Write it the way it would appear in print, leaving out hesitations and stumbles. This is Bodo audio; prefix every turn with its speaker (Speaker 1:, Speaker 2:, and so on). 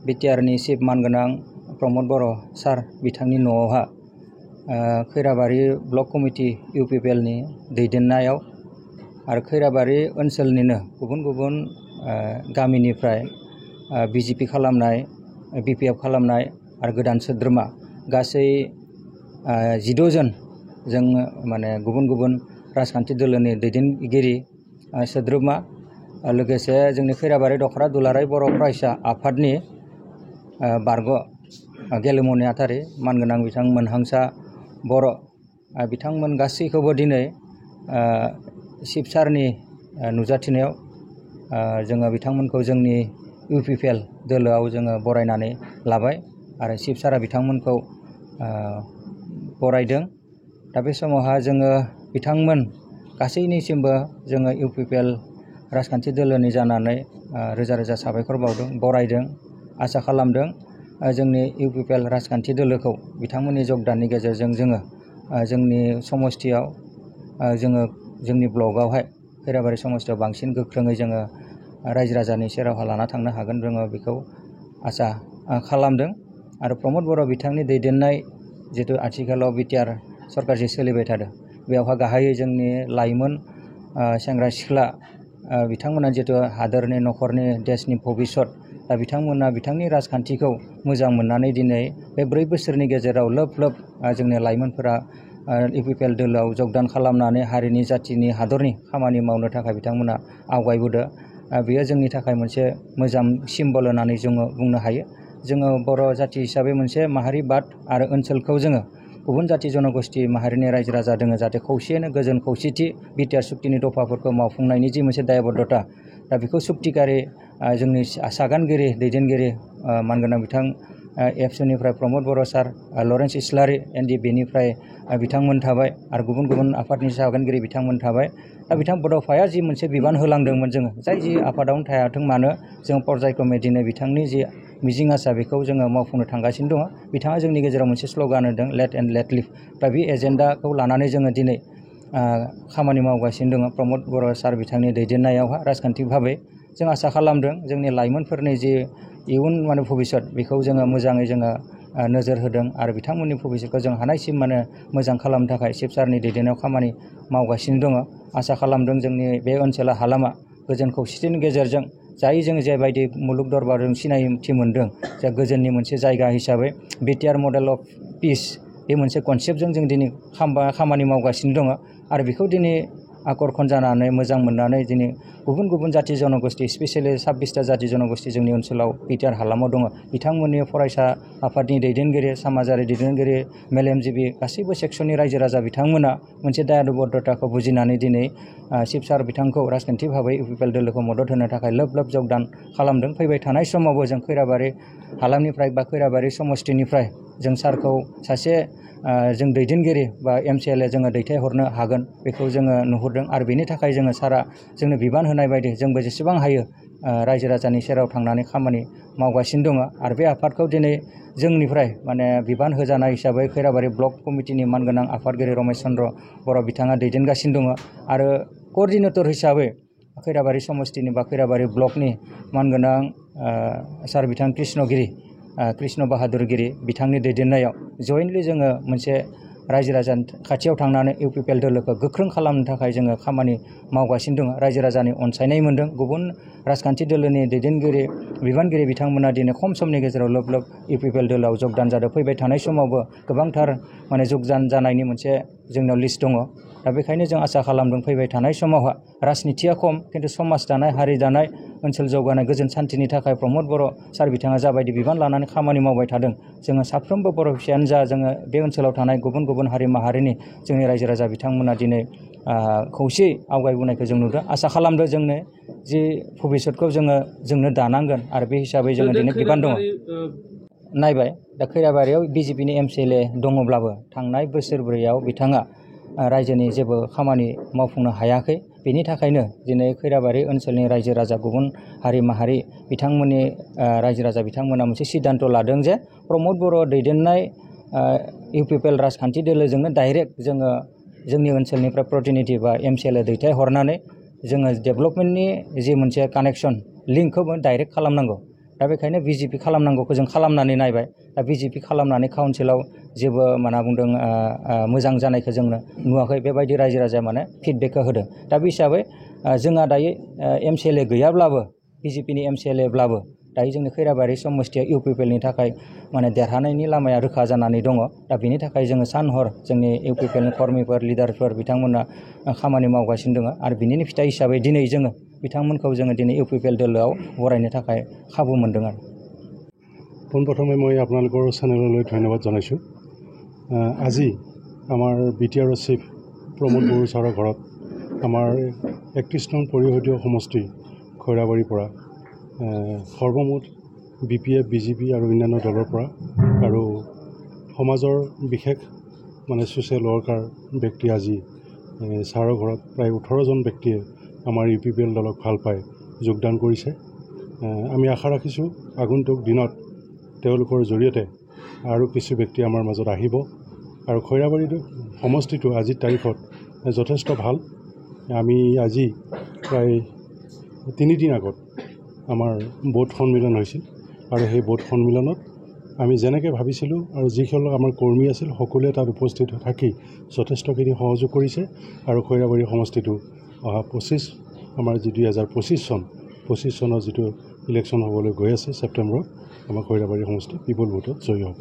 Speaker 1: बिटिआरनि चिफ मानगोनां प्रमद बर' सार बिथांनि न'आवहा खैराबारि ब्लक कमिटि इउपिपिएलनि दैदेननायाव आरो खैराबारि ओनसोलनिनो गुबुन गुबुन गामिनिफ्राय बिजेपि खालामनाय बिपिएफ खालामनाय आरो गोदान सोद्रोमा गासै 16 जन जों माने गुबुन गुबुन राजखान्थि दोलोनि दैदेनगिरि सोद्रोमा लोगोसे जोंनि खैराबारि दखरा दुलाराय बर' फरायसा आफादनि बारग' गेलेमु नेहाथारि मानगोनां बिथां मोनहांसा बर' बिथांमोन गासैखौबो दिनै चिफ सारनि नुजाथिनायाव जोङो बिथांमोनखौ जोंनि इउपिपिएल दोलोआव जोङो बरायनानै लाबाय आरो चिफ सारा बिथांमोनखौ बरायदों। दा बे समावहा जोङो बिथांमोन गासैनिसिमबो जोङो इउपिपिएल राजखान्थि दोलोनि जानानै रोजा रोजा साबायखर बावदों बरायदों आसा खालामदों जोंनि इउपिपिएल राजखान्थि दोलोखौ बिथांमोननि जगदाननि गेजेरजों जोङो जोंनि समस्थियाव जोङो जोंनि ब्लकआवहाय खैराबारि समस्थियाव बांसिन गोख्रोङै जोङो रायजो राजानि सेरावहा लाना थांनो हागोन जोङो बेखौ आसा खालामदों आरो प्रमद बर' बिथांनि दैदेननाय जितु आथिखालाव बिटिआर सरकार जे सोलिबाय थादों बेयावहा गाहायै जोंनि लाइमोन सेंग्रा सिख्ला बिथांमोना जितु हादोरनि न'खरनि देशनि भबिसत दा बिथांमोना बिथांनि राजखान्थिखौ मोजां मोननानै दिनै बे 4 बोसोरनि गेजेराव लोब लोब जोंनि लाइमोनफोरा इउपिपिएल दोलोआव जगदान खालामनानै हारिनि जाथिनि हादरनि खामानि मावनो थाखाय बिथांमोना आवगायबोदों। बेयो जोंनि थाखाय मोनसे मोजां सिम्बल होननानै जोङो बुंनो हायो। जोङो बर' जाथि हिसाबै मोनसे माहारिबाद आरो ओनसोलखौ जोङो गुबुन जाथि जनगोष्ठी माहारिनि रायजो राजा दोङो जाहाथे खौसेयैनो गोजोन खौसेथि बिटिआर सुक्तिनि दफाफोरखौ मावफुंनायनि जि मोनसे दायबद्धता दा बेखौ सुक्तिकारि जोंनि सागानगिरि दैदेनगिरि मानगोनां बिथां एबसुनिफ्राय प्रमद बर' सार लरेन्स इस्लारि एनडिबिनिफ्राय बिथांमोन थाबाय आरो गुबुन गुबुन आफादनि सागानगिरि बिथांमोन थाबाय। दा बिथां बड'फाया जि मोनसे बिबान होलांदोंमोन जोङो जाय जि आफादावनो थायाथों मानो जों पर्यायक्रमै दिनै बिथांनि जि मिजिं आसा बेखौ जोङो मावफुंनो थांगासिनो दङ। बिथाङा जोंनि गेजेराव मोनसे स्ल'गान होदों लेट एन्ड लेट लिभ दा बे एजेन्डाखौ लानानै जोङो दिनै खामानि मावगासिनो दङ प्रमद बर' सार बिथांनि दैदेननायावहा राजखान्थि भाबै जों आसा खालामदों जोंनि लाइमोनफोरनि जि इयुन भबिसत बेखौ जोङो मोजाङै जोङो नोजोर होदों आरो बिथांमोननि भबिसतखौ जों हानायसिम मोजां खालामनो थाखाय चिफ सारनि दैदेननायाव खामानि मावगासिनो दङ। आसा खालामदों जोंनि बे ओनसोला हालामा गोजोन खौसेथिनि गेजेरजों जाय जों जेबायदि मुलुग दरबारजों सिनायथि मोनदों जे गोजोननि मोनसे जायगा हिसाबै बिटिआर मडेल अफ पिस बे मोनसे कनसेप्टजों जों दिनै खामानि मावगासिनो दङ आरो बेखौ दिनै आकर्षण जानानै मोजां मोननानै दिनै गुबुन गुबुन जाथि जनगोष्ठी स्पेसियेलि 26टा जाथि जनगोष्ठी जोंनि ओनसोलाव बिटिआर हालामाव दङ बिथांमोननि फरायसा आफादनि दैदेनगिरि समाजारि दैदेनगिरि मेलेमजिबि गासैबो सेक्सननि रायजो राजा बिथांमोना मोनसे दायबद्धताखौ बुजिनानै दिनै चिफ सार बिथांखौ राजखान्थि भाबै इउपिपिएल दोलोखौ मदद होनो थाखाय लोब लोब जगदान खालामदों। फैबाय थानाय समावबो जों खैराबारि हालामनिफ्राय बा खैराबारि समष्टिनिफ्राय जों सारखौ सासे जों दैदेनगिरि बा एमसिएलए जोङो दैथायहरनो हागोन बेखौ जोङो नुहुरदों आरो बेनि थाखाय जोङो सारा जोंनो बिबान होनाय बायदि जोंबो जेसेबां हायो रायजो राजानि सेराव थांनानै खामानि मावगासिनो दङ आरो बे आफादखौ दिनै जोंनिफ्राय बिबान होजानाय हिसाबै खैराबारि ब्लक कमिटिनि मानगोनां आफादगिरि रमेश चन्द्र बर' बिथाङा दैदेनगासिनो दङ आरो कअर्डिनेटर हिसाबै खैराबारि समष्टिनि बा खैराबारि ब्लकनि मानगोनां सार बिथां कृष्ण बाहादुरगिरि बिथांनि दैदेननायाव जयेन्टलि जोङो मोनसे रायजो राजानि खाथियाव थांनानै इउपिपिएल दोलोखौ गोख्रों खालामनो थाखाय जोङो खामानि मावगासिनो दङ। रायजो राजानि अनसायनाय मोन्दों गुबुन राजखान्थि दोलोनि दैदेनगिरि बिबानगिरि बिथांमोना दिनै खम समनि गेजेराव लोब लोब इउपिपिएल दोलोआव जगदान जादों। फैबाय थानाय समावबो गोबांथार जगदान जानायनि मोनसे जोंनाव लिस्ट दङ। दा बेखायनो जों आसा खालामदों फैबाय थानाय समावहा राजनिथिया खम खिन्थु समाज दानाय हारि दानाय ओनसोल जौगानाय गोजोन सान्थिनि थाखाय प्रमद बर' सार बिथाङा जाबायदि बिबान लानानै खामानि मावबाय थादों जोङो साफ्रोमबो बर' फिसायानो जा जोङो बे ओनसोलाव थानाय गुबुन गुबुन हारि माहारिनि जोंनि रायजो राजा बिथांमोना दिनै खौसेयै आवगायबोनायखौ जों नुदों। आसा खालामदों जोंनो जि भबिसतखौ जोंनो दानांगोन आरो बे हिसाबै जोङो दिनै बिबान दङ। नायबाय दा खैराबारियाव बिजेपिनि एमसिएलए दङब्लाबो थांनाय बोसोरब्रैयाव बिथाङा रायजोनि जेबो खामानि मावफुंनो हायाखै। बेनि थाखायनो दिनै खैराबारि ओनसोलनि रायजो राजा गुबुन हारि माहारि बिथांमोननि रायजो राजा बिथांमोना मोनसे सिद्धान्त लादों जे प्रमद बर' दैदेननाय इउपिपिएल राजखान्थि दोलोजोंनो डाइरेक्ट जोङो जोंनि ओनसोलनिफ्राय प्रतिनिधि बा एमसिएलए दैथायहरनानै जोङो डेभेलपमेन्टनि जि मोनसे कानेक्सन लिंकखौबो डाइरेक्ट खालामनांगौ। दा बेखायनो बिजेपि खालामनांगौखौ जों खालामनानै नायबाय दा बिजेपि खालामनानै काउन्सिलाव जेबो मा बुंदों मोजां जानायखौ जों नुवाखै बेबायदि रायजो राजाया माने फिडबेकखौ होदों दा बे हिसाबै जोंहा दायो MCLA गैयाब्लाबो बिजेपिनि MCLAब्लाबो दायो जोंनि खैराबारि समस्थिया UPPLनि थाखाय माने देरहानायनि लामाया रोखा जानानै दङ दा बेनि थाखाय जोङो सान हर जोंनि UPPLनि कर्मिफोर लिडारफोर बिथांमोना खामानि मावगासिनो दङ आरो बिनिनो फिथाइ हिसाबै दिनै जोङो बिथांमोनखौ जोङो दिनै UPPL दोलोआव बरायनो थाखाय खाबु मोनदों आरो
Speaker 2: পোনপ্ৰথমে মই আপোনালোকৰ চেনেললৈ ধন্যবাদ জনাইছোঁ আজি আমাৰ BTR চিফ প্ৰমোদ বড়ো ছাৰৰ ঘৰত আমাৰ 31 নং পৰিষদীয় সমষ্টি খৈৰাবাৰীৰ পৰা সৰ্বমুঠ BPF BJP আৰু অন্যান্য দলৰ পৰা আৰু সমাজৰ বিশেষ মানে ছ'চিয়েল ৱৰ্কাৰ ব্যক্তি আজি ছাৰৰ ঘৰত প্ৰায় 18 জন ব্যক্তিয়ে আমাৰ UPPL দলক ভাল পাই যোগদান কৰিছে আমি আশা ৰাখিছোঁ আগন্তুক দিনত তেওঁলোকৰ জৰিয়তে আৰু কিছু ব্যক্তি আমাৰ মাজত আহিব আৰু খৈৰাবাৰী সমষ্টিটো আজিৰ তাৰিখত যথেষ্ট ভাল আমি আজি প্ৰায় 3 দিন আগত আমাৰ বোট সন্মিলন হৈছিল আৰু সেই বোট সন্মিলনত আমি যেনেকৈ ভাবিছিলোঁ আৰু যিসকল আমাৰ কৰ্মী আছিল সকলোৱে তাত উপস্থিত থাকি যথেষ্টখিনি সহযোগ কৰিছে আৰু খৈৰাবাৰী সমষ্টিটো অহা 25 আমাৰ যি 2025 চনৰ যিটো ইলেকশ্যন হ'বলৈ গৈ আছে ছেপ্টেম্বৰত আমাৰ খৈৰাবাৰী সমষ্টি পিপল ভোটত জয়ী হ'ব